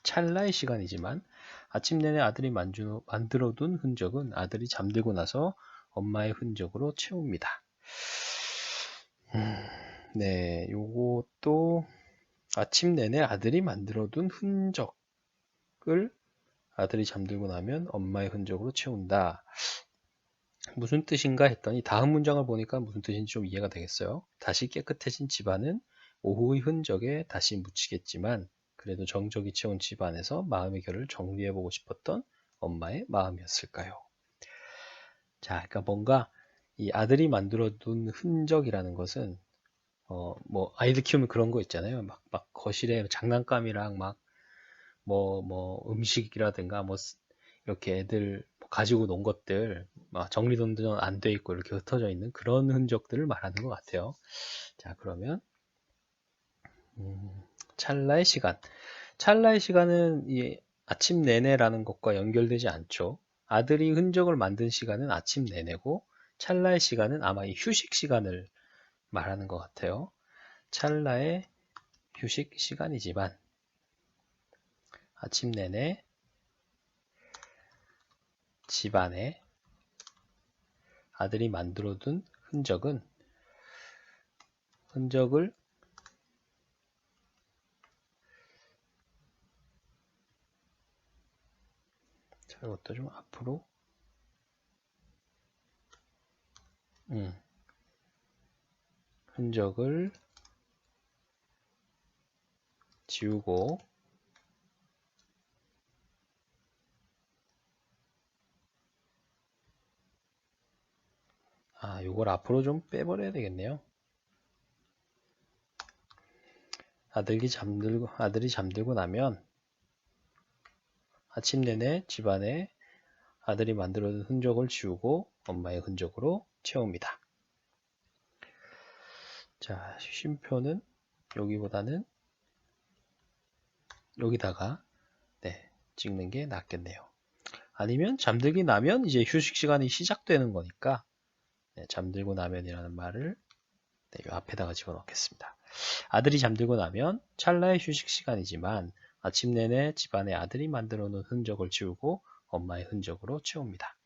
찰나의 시간이지만 아침 내내 아들이 만들어둔 흔적은 아들이 잠들고 나서 엄마의 흔적으로 채웁니다. 네, 요것도 아침 내내 아들이 만들어둔 흔적을 아들이 잠들고 나면 엄마의 흔적으로 채운다. 무슨 뜻인가 했더니 다음 문장을 보니까 무슨 뜻인지 좀 이해가 되겠어요. 다시 깨끗해진 집안은 오후의 흔적에 다시 묻히겠지만 그래도 정적이 채운 집안에서 마음의 결을 정리해보고 싶었던 엄마의 마음이었을까요? 자, 그러니까 뭔가 이 아들이 만들어둔 흔적이라는 것은 뭐 아이들 키우면 그런 거 있잖아요. 막 거실에 장난감이랑 막 음식이라든가 이렇게 애들 가지고 논 것들 막 정리정돈 안 돼 있고 이렇게 흩어져 있는 그런 흔적들을 말하는 것 같아요. 자, 그러면 찰나의 시간. 찰나의 시간은 이 아침 내내라는 것과 연결되지 않죠. 아들이 흔적을 만든 시간은 아침 내내고 찰나의 시간은 아마 이 휴식 시간을 말하는 것 같아요. 찰나의 휴식 시간이지만 아침 내내 집안에 아들이 만들어둔 흔적을 자, 이것도 좀 앞으로 흔적을 지우고 요걸 앞으로 좀 빼버려야 되겠네요. 아들이 잠들고 나면 아침 내내 집안에 아들이 만들어둔 흔적을 지우고 엄마의 흔적으로 채웁니다. 자, 쉼표는 여기보다는 여기다가 찍는 게 낫겠네요. 아니면 잠들기 나면 이제 휴식 시간이 시작되는 거니까 잠들고 나면이라는 말을 이 앞에다가 집어넣겠습니다. 아들이 잠들고 나면 찰나의 휴식 시간이지만 아침 내내 집안에 아들이 만들어 놓은 흔적을 지우고 엄마의 흔적으로 채웁니다.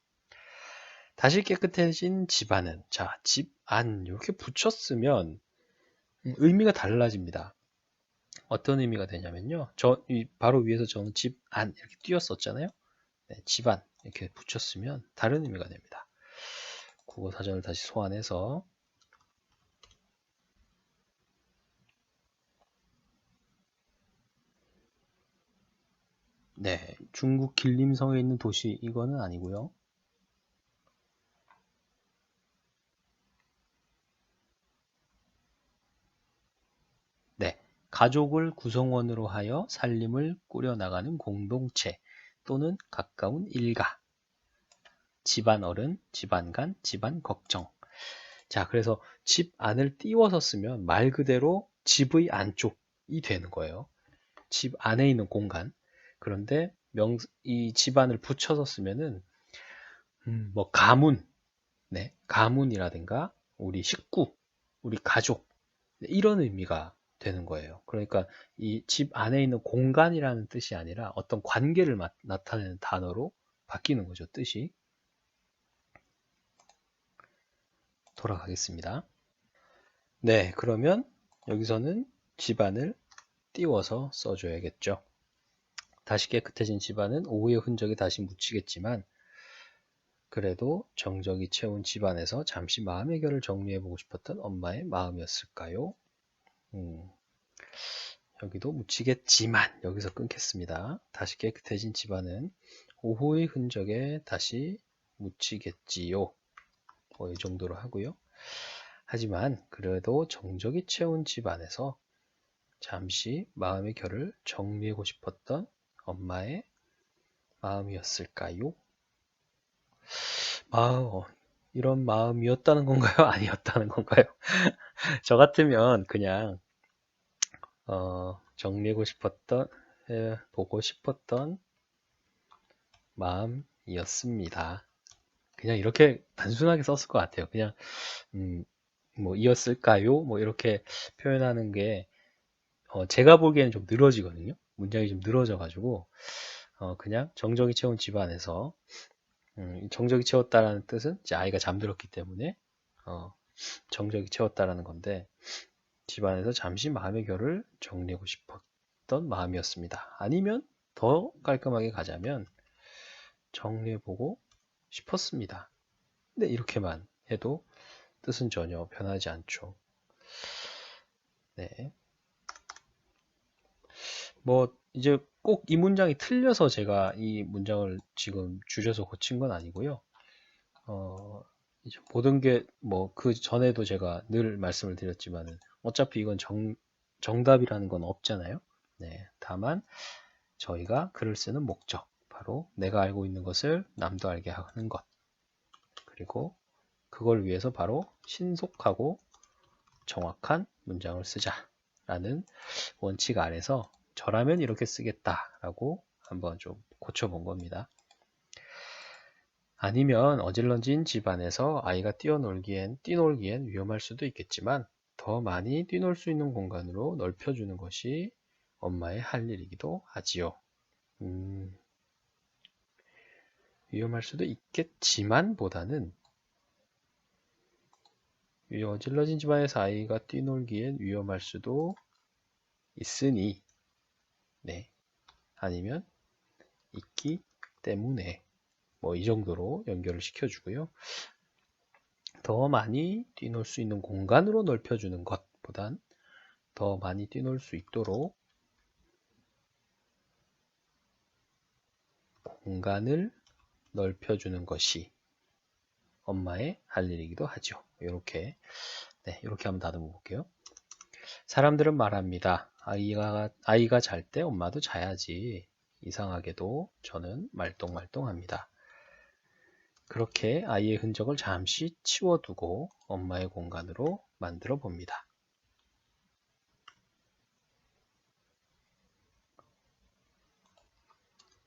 다시 깨끗해진 집안은 자, 집안 이렇게 붙였으면 의미가 달라집니다. 어떤 의미가 되냐면요. 바로 위에서 저는 집안 이렇게 띄웠었잖아요. 집안 이렇게 붙였으면 다른 의미가 됩니다. 국어사전을 다시 소환해서 중국 길림성에 있는 도시 이거는 아니고요. 가족을 구성원으로 하여 살림을 꾸려나가는 공동체 또는 가까운 일가, 집안 어른, 집안 간, 집안 걱정. 자, 그래서 집 안을 띄워서 쓰면 말 그대로 집의 안쪽이 되는 거예요. 집 안에 있는 공간. 그런데 이 집안을 붙여서 쓰면은 뭐 가문, 가문이라든가 우리 식구, 우리 가족 이런 의미가 되는 거예요. 그러니까 이 집 안에 있는 공간이라는 뜻이 아니라 어떤 관계를 나타내는 단어로 바뀌는 거죠, 뜻이. 돌아가겠습니다. 그러면 여기서는 집안을 띄워서 써줘야겠죠. 다시 깨끗해진 집안은 오후의 흔적이 다시 묻히겠지만 그래도 정적이 채운 집안에서 잠시 마음의 결을 정리해보고 싶었던 엄마의 마음이었을까요? 여기도 묻히겠지만 여기서 끊겠습니다. 다시 깨끗해진 집안은 오후의 흔적에 다시 묻히겠지요. 이 정도로 하고요. 하지만 그래도 정적이 채운 집안에서 잠시 마음의 결을 정리하고 싶었던 엄마의 마음이었을까요? 이런 마음이었다는 건가요? 아니었다는 건가요? 저 같으면 그냥 정리하고 싶었던 보고 싶었던 마음이었습니다. 그냥 이렇게 단순하게 썼을 것 같아요. 그냥 뭐 이었을까요? 뭐 이렇게 표현하는 게 제가 보기에는 좀 늘어지거든요. 문장이 좀 늘어져 가지고 그냥 정적이 채운 집안에서 정적이 채웠다라는 뜻은 이제 아이가 잠들었기 때문에 정적이 채웠다라는 건데 집안에서 잠시 마음의 결을 정리하고 싶었던 마음이었습니다. 아니면 더 깔끔하게 가자면 정리해보고 싶었습니다. 근데 이렇게만 해도 뜻은 전혀 변하지 않죠. 네. 뭐 이제 꼭 이 문장이 틀려서 제가 이 문장을 지금 줄여서 고친 건 아니고요. 이제 모든 게 뭐 그 전에도 제가 늘 말씀을 드렸지만은 어차피 이건 정답이라는 건 없잖아요. 네. 다만 저희가 글을 쓰는 목적, 바로 내가 알고 있는 것을 남도 알게 하는 것, 그리고 그걸 위해서 바로 신속하고 정확한 문장을 쓰자라는 원칙 아래서 저라면 이렇게 쓰겠다라고 한번 좀 고쳐본 겁니다. 아니면 어질러진 집안에서 아이가 뛰놀기엔 위험할 수도 있겠지만 더 많이 뛰놀 수 있는 공간으로 넓혀주는 것이 엄마의 할 일이기도 하지요. 위험할 수도 있겠지만 보다는 어질러진 집안에서 아이가 뛰놀기엔 위험할 수도 있으니, 네, 아니면 있기 때문에 뭐 이 정도로 연결을 시켜주고요. 더 많이 뛰놀 수 있는 공간으로 넓혀주는 것보단 더 많이 뛰놀 수 있도록 공간을 넓혀주는 것이 엄마의 할 일이기도 하죠. 이렇게 한번 다듬어 볼게요. 사람들은 말합니다. 아이가 잘 때 엄마도 자야지. 이상하게도 저는 말똥말똥합니다. 그렇게 아이의 흔적을 잠시 치워두고 엄마의 공간으로 만들어 봅니다.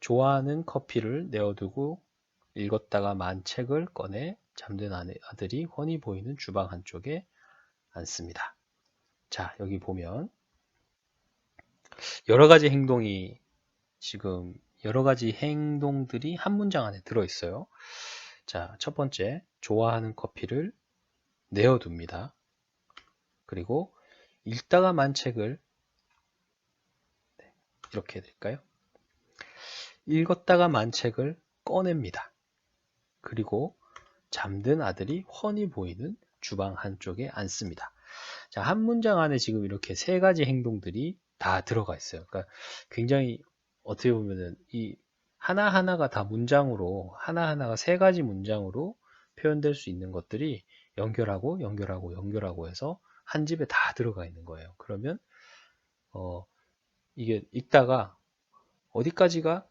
좋아하는 커피를 내어두고 읽었다가 만 책을 꺼내 잠든 아들이 훤히 보이는 주방 한쪽에 앉습니다. 자, 여기 보면 여러 가지 행동들이 한 문장 안에 들어있어요. 자, 첫 번째, 좋아하는 커피를 내어둡니다. 그리고 읽다가 만 책을 이렇게 해야 될까요? 읽었다가 만 책을 꺼냅니다. 그리고 잠든 아들이 훤히 보이는 주방 한쪽에 앉습니다. 자, 한 문장 안에 지금 이렇게 세 가지 행동들이 다 들어가 있어요. 그러니까 굉장히 어떻게 보면은 이 하나하나가 다 하나하나가 세 가지 문장으로 표현될 수 있는 것들이 연결하고 해서 한 집에 다 들어가 있는 거예요. 그러면 이게 읽다가 어디까지가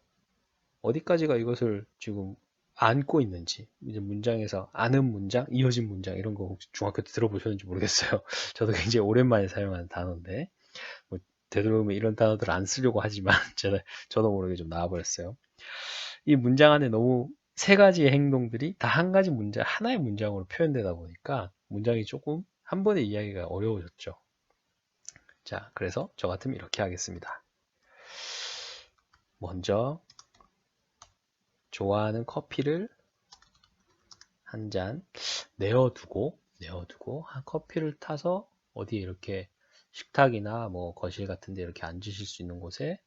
이것을 지금 안고 있는지, 이제 문장에서 아는 문장, 이어진 문장 이런 거 혹시 중학교 때 들어보셨는지 모르겠어요. 저도 굉장히 오랜만에 사용하는 단어인데 뭐 되도록이면 이런 단어들 안 쓰려고 하지만 저도 모르게 좀 나와버렸어요. 이 문장 안에 너무 세 가지의 행동들이 다 한 가지 문장, 하나의 문장으로 표현되다 보니까 문장이 조금 한 번에 이야기가 어려워졌죠. 자, 그래서 저 같으면 이렇게 하겠습니다. 먼저 좋아하는 커피를 한 잔 내어두고 커피를 타서 어디에 이렇게 식탁이나 뭐 거실 같은 데 이렇게 앉으실 수 있는 곳에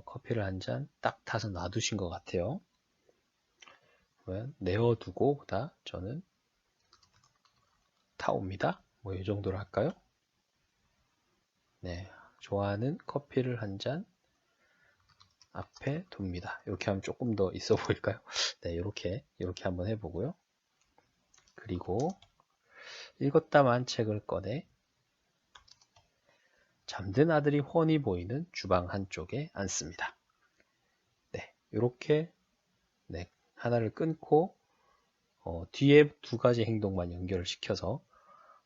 커피를 한 잔 딱 타서 놔두신 것 같아요. 그러면 내어두고 보다 저는 타옵니다. 뭐 이 정도로 할까요? 네, 좋아하는 커피를 한 잔 앞에 둡니다. 이렇게 하면 조금 더 있어 보일까요? 네, 이렇게 한번 해보고요. 그리고 읽었다 만 책을 꺼내 잠든 아들이 훤히 보이는 주방 한쪽에 앉습니다. 네, 이렇게 하나를 끊고 뒤에 두 가지 행동만 연결을 시켜서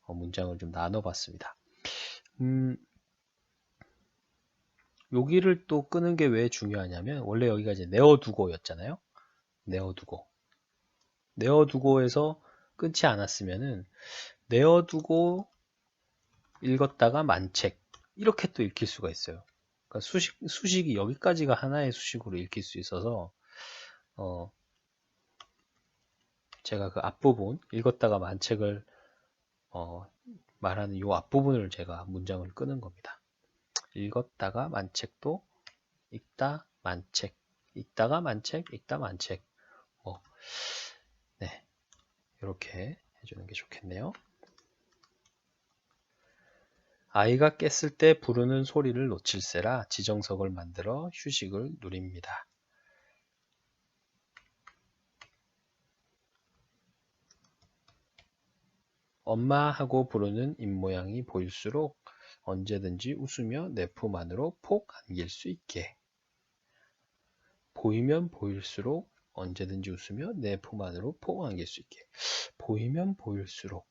문장을 좀 나눠봤습니다. 여기를 또 끄는 게 왜 중요하냐면 원래 여기가 이제 내어두고였잖아요. 내어두고에서 끊지 않았으면은 내어두고 읽었다가 만책 이렇게 또 읽힐 수가 있어요. 그러니까 수식이 여기까지가 하나의 수식으로 읽힐 수 있어서 제가 그 앞부분 읽었다가 만책을 말하는 이 앞부분을 제가 문장을 끄는 겁니다. 읽었다가 만책도 읽다 만책, 읽다가 만책, 읽다 만책. 네, 이렇게 해주는 게 좋겠네요. 아이가 깼을 때 부르는 소리를 놓칠세라 지정석을 만들어 휴식을 누립니다. 엄마 하고 부르는 입모양이 보일수록 언제든지 웃으며 내 품 안으로 폭 안길 수 있게. 보이면 보일수록 언제든지 웃으며 내 품 안으로 폭 안길 수 있게. 보이면 보일수록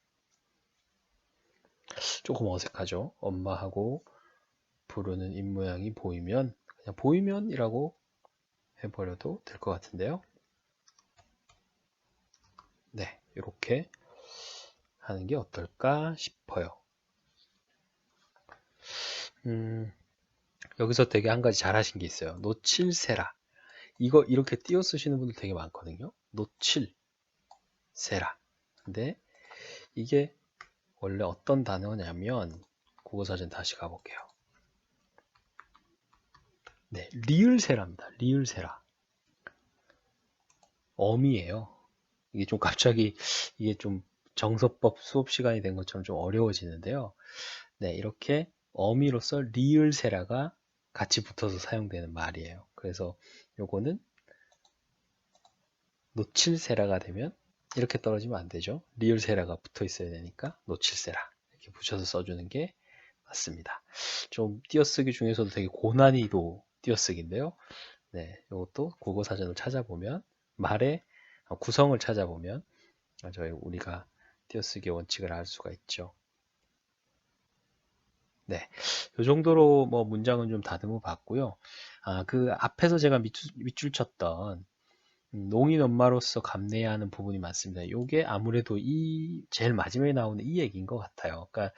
조금 어색하죠. 엄마하고 부르는 입모양이 보이면 그냥 보이면이라고 해버려도 될 것 같은데요. 네, 이렇게 하는 게 어떨까 싶어요. 여기서 되게 한 가지 잘하신 게 있어요. 놓칠세라. 이거 이렇게 띄어 쓰시는 분들 되게 많거든요. 놓칠세라. 근데 이게 원래 어떤 단어냐면 국어사전 다시 가볼게요. 네, 리을세라입니다. 리을세라. 어미예요. 이게 좀 갑자기 이게 좀 정서법 수업 시간이 된 것처럼 좀 어려워지는데요. 네, 이렇게 어미로서 리을세라가 같이 붙어서 사용되는 말이에요. 그래서 요거는 놓칠세라가 되면 이렇게 떨어지면 안 되죠. 리을세라가 붙어 있어야 되니까 놓칠세라 이렇게 붙여서 써주는 게 맞습니다. 좀 띄어쓰기 중에서도 되게 고난이도 띄어쓰기인데요. 네, 이것도 국어사전을 찾아보면 말의 구성을 찾아보면 우리가 띄어쓰기 원칙을 알 수가 있죠. 네, 이 정도로 뭐 문장은 좀 다듬어 봤고요. 그 앞에서 제가 밑줄 쳤던 농인 엄마로서 감내해야 하는 부분이 많습니다. 이게 아무래도 이 제일 마지막에 나오는 이 얘기인 것 같아요. 그러니까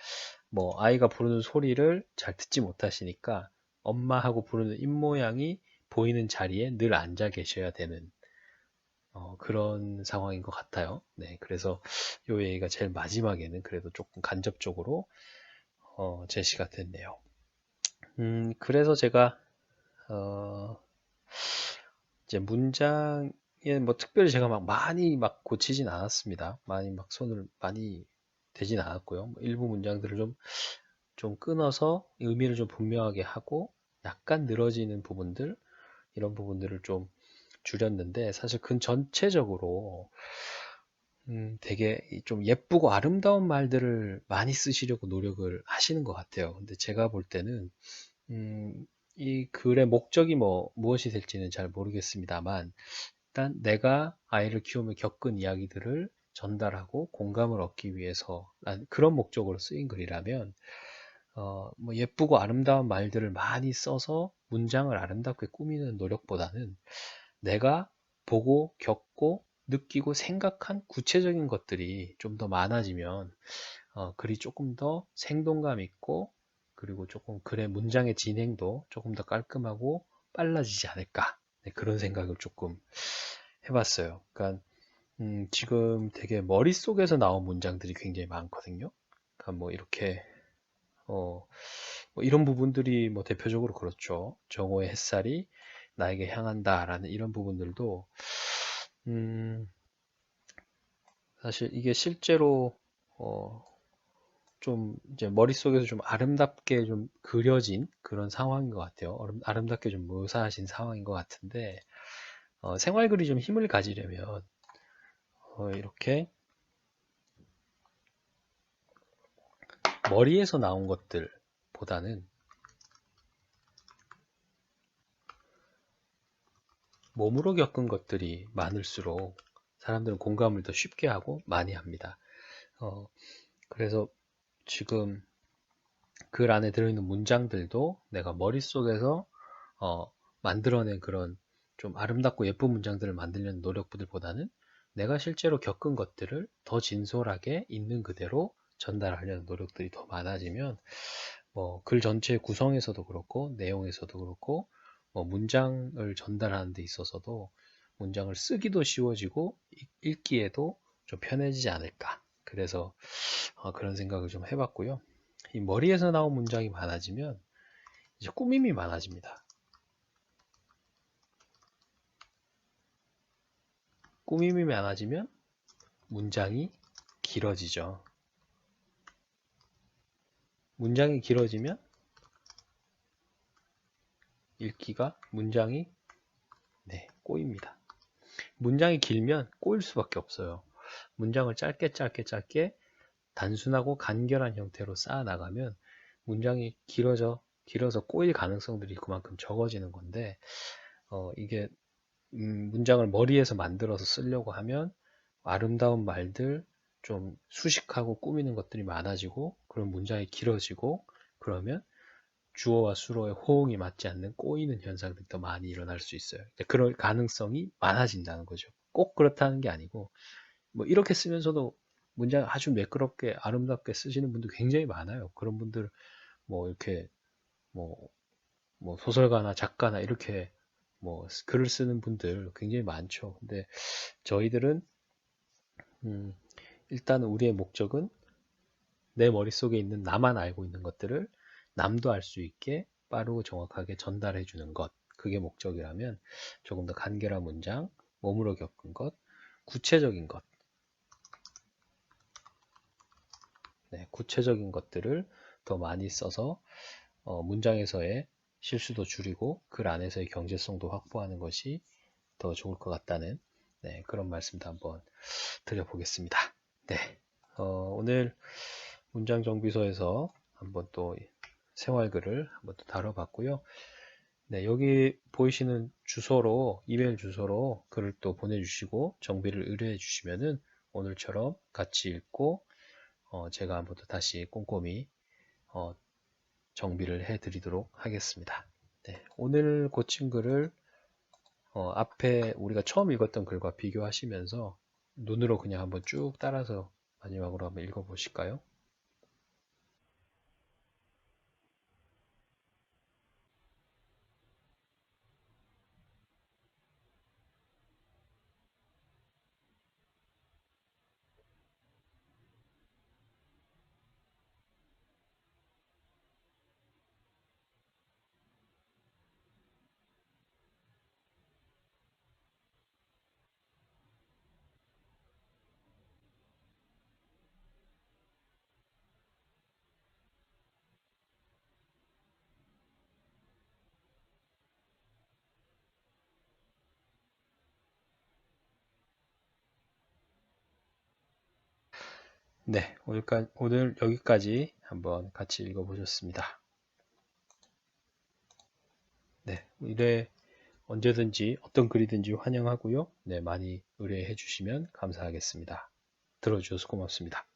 뭐 아이가 부르는 소리를 잘 듣지 못하시니까 엄마하고 부르는 입모양이 보이는 자리에 늘 앉아 계셔야 되는 그런 상황인 것 같아요. 네, 그래서 이 얘기가 제일 마지막에는 그래도 조금 간접적으로 제시가 됐네요. 그래서 제가 이제 문장에 뭐 특별히 제가 막 많이 막 고치진 않았습니다. 많이 막 손을 많이 대진 않았고요. 뭐 일부 문장들을 좀 끊어서 의미를 좀 분명하게 하고 약간 늘어지는 부분들 이런 부분들을 좀 줄였는데 사실 그 전체적으로 되게 좀 예쁘고 아름다운 말들을 많이 쓰시려고 노력을 하시는 것 같아요. 근데 제가 볼 때는 이 글의 목적이 무엇이 될지는 잘 모르겠습니다만 일단 내가 아이를 키우며 겪은 이야기들을 전달하고 공감을 얻기 위해서 그런 목적으로 쓰인 글이라면 뭐 예쁘고 아름다운 말들을 많이 써서 문장을 아름답게 꾸미는 노력보다는 내가 보고 겪고 느끼고 생각한 구체적인 것들이 좀 더 많아지면 글이 조금 더 생동감 있고 그리고 조금 글의 문장의 진행도 조금 더 깔끔하고 빨라지지 않을까 네, 그런 생각을 조금 해봤어요. 그러니까 지금 되게 머릿속에서 나온 문장들이 굉장히 많거든요. 그러니까 뭐 이렇게 뭐 이런 부분들이 뭐 대표적으로 그렇죠. 정오의 햇살이 나에게 향한다 라는 이런 부분들도 사실 이게 실제로 좀 이제 머릿속에서 좀 아름답게 좀 그려진 그런 상황인 것 같아요. 아름답게 좀 묘사하신 상황인 것 같은데 생활글이 좀 힘을 가지려면 이렇게 머리에서 나온 것들보다는 몸으로 겪은 것들이 많을수록 사람들은 공감을 더 쉽게 하고 많이 합니다. 그래서 지금 글 안에 들어있는 문장들도 내가 머릿속에서 만들어낸 그런 좀 아름답고 예쁜 문장들을 만들려는 노력들보다는 내가 실제로 겪은 것들을 더 진솔하게 있는 그대로 전달하려는 노력들이 더 많아지면 뭐 글 전체 구성에서도 그렇고 내용에서도 그렇고 뭐 문장을 전달하는 데 있어서도 문장을 쓰기도 쉬워지고 읽기에도 좀 편해지지 않을까. 그래서 그런 생각을 좀 해봤고요. 이 머리에서 나온 문장이 많아지면 이제 꾸밈이 많아집니다. 꾸밈이 많아지면 문장이 길어지죠. 문장이 길어지면 읽기가 문장이 꼬입니다. 문장이 길면 꼬일 수밖에 없어요. 문장을 짧게 단순하고 간결한 형태로 쌓아 나가면 문장이 길어서 꼬일 가능성들이 그만큼 적어지는 건데 이게 문장을 머리에서 만들어서 쓰려고 하면 아름다운 말들 좀 수식하고 꾸미는 것들이 많아지고 그런 문장이 길어지고 그러면 주어와 수로의 호응이 맞지 않는 꼬이는 현상들이 더 많이 일어날 수 있어요. 그럴 가능성이 많아진다는 거죠. 꼭 그렇다는 게 아니고 뭐 이렇게 쓰면서도 문장 아주 매끄럽게 아름답게 쓰시는 분도 굉장히 많아요. 그런 분들 뭐 이렇게 뭐, 뭐 소설가나 작가나 이렇게 뭐 글을 쓰는 분들 굉장히 많죠. 근데 저희들은 일단 우리의 목적은 내 머릿속에 있는 나만 알고 있는 것들을 남도 알 수 있게 빠르고 정확하게 전달해 주는 것. 그게 목적이라면 조금 더 간결한 문장, 몸으로 겪은 것, 구체적인 것, 구체적인 것들을 더 많이 써서 문장에서의 실수도 줄이고 글 안에서의 경제성도 확보하는 것이 더 좋을 것 같다는 그런 말씀도 한번 드려보겠습니다. 네, 오늘 문장정비서에서 한번 또 생활글을 한번 또 다뤄봤고요. 네, 여기 보이시는 주소로 이메일 주소로 글을 또 보내주시고 정비를 의뢰해 주시면은 오늘처럼 같이 읽고 제가 한번 또 다시 꼼꼼히 정비를 해 드리도록 하겠습니다. 네, 오늘 고친 글을 앞에 우리가 처음 읽었던 글과 비교하시면서 눈으로 그냥 한번 쭉 따라서 마지막으로 한번 읽어 보실까요? 네, 오늘 여기까지 한번 같이 읽어 보셨습니다. 네, 의뢰 언제든지 어떤 글이든지 환영하고요. 네, 많이 의뢰해 주시면 감사하겠습니다. 들어주셔서 고맙습니다.